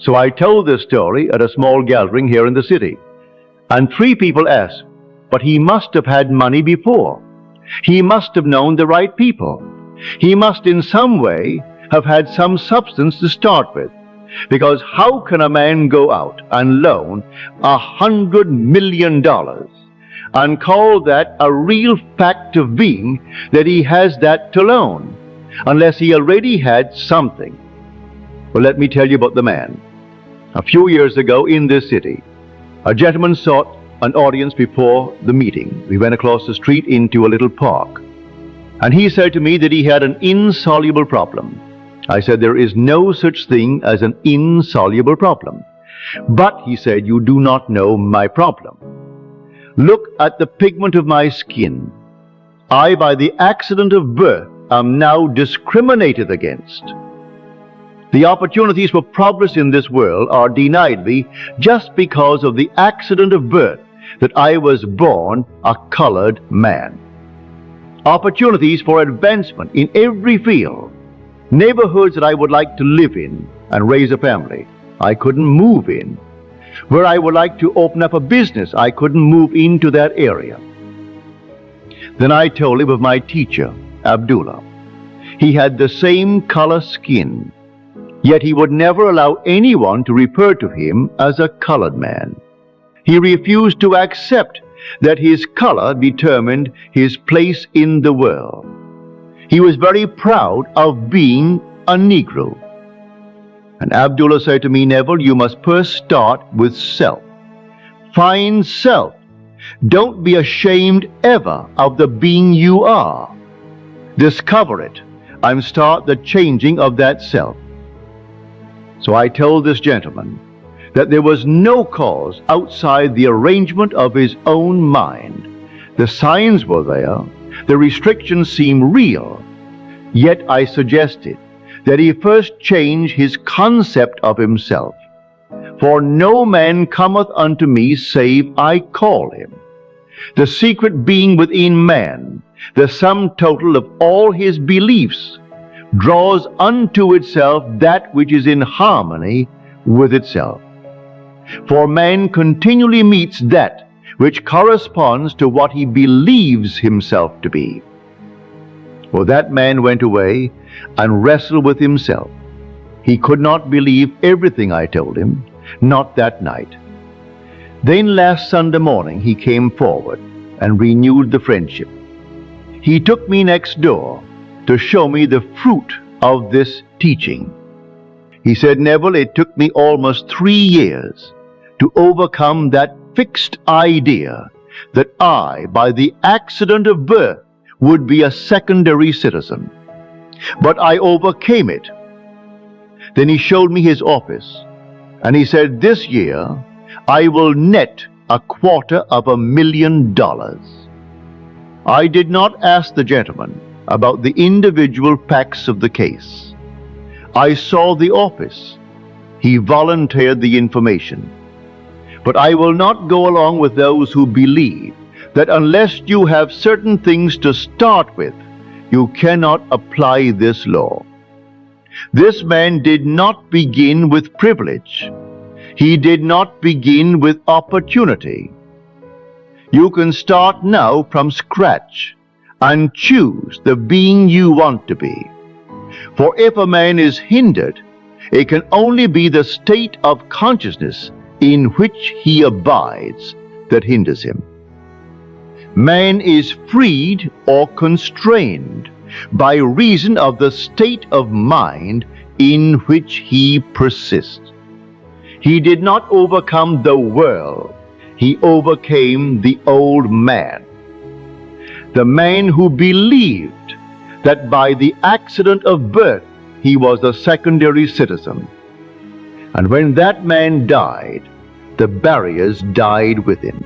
So I told this story at a small gathering here in the city, and 3 people asked, but he must have had money before. He must have known the right people. He must in some way have had some substance to start with, because how can a man go out and loan $100 million and call that a real fact of being that he has that to loan, unless he already had something? Well, let me tell you about the man. A few years ago in this city, a gentleman sought an audience before the meeting. We went across the street into a little park, and he said to me that he had an insoluble problem. I said, there is no such thing as an insoluble problem. But, he said, you do not know my problem. Look at the pigment of my skin. I, by the accident of birth, am now discriminated against. The opportunities for progress in this world are denied me just because of the accident of birth that I was born a colored man. Opportunities for advancement in every field. Neighborhoods that I would like to live in and raise a family, I couldn't move in. Where I would like to open up a business, I couldn't move into that area. Then I told him of my teacher, Abdullah. He had the same color skin, yet he would never allow anyone to refer to him as a colored man. He refused to accept that his color determined his place in the world. He was very proud of being a Negro. And Abdullah said to me, Neville, you must first start with self. Find self. Don't be ashamed ever of the being you are. Discover it and start the changing of that self. So I told this gentleman that there was no cause outside the arrangement of his own mind. The signs were there, the restrictions seemed real, yet I suggested that he first change his concept of himself. For no man cometh unto me save I call him. The secret being within man, the sum total of all his beliefs, draws unto itself that which is in harmony with itself. For man continually meets that which corresponds to what he believes himself to be. Well, that man went away and wrestled with himself. He could not believe everything I told him, not that night. Then last Sunday morning he came forward and renewed the friendship. He took me next door to show me the fruit of this teaching. He said, Neville, it took me almost 3 years to overcome that fixed idea that I, by the accident of birth, would be a secondary citizen. But I overcame it. Then he showed me his office, and he said, this year I will net $250,000. I did not ask the gentleman about the individual facts of the case. I saw the office. He volunteered the information. But I will not go along with those who believe that unless you have certain things to start with, you cannot apply this law. This man did not begin with privilege. He did not begin with opportunity. You can start now from scratch and choose the being you want to be. For if a man is hindered, it can only be the state of consciousness in which he abides that hinders him. Man is freed or constrained by reason of the state of mind in which he persists. He did not overcome the world. He overcame the old man. The man who believed that by the accident of birth he was a secondary citizen. And when that man died, the barriers died with him.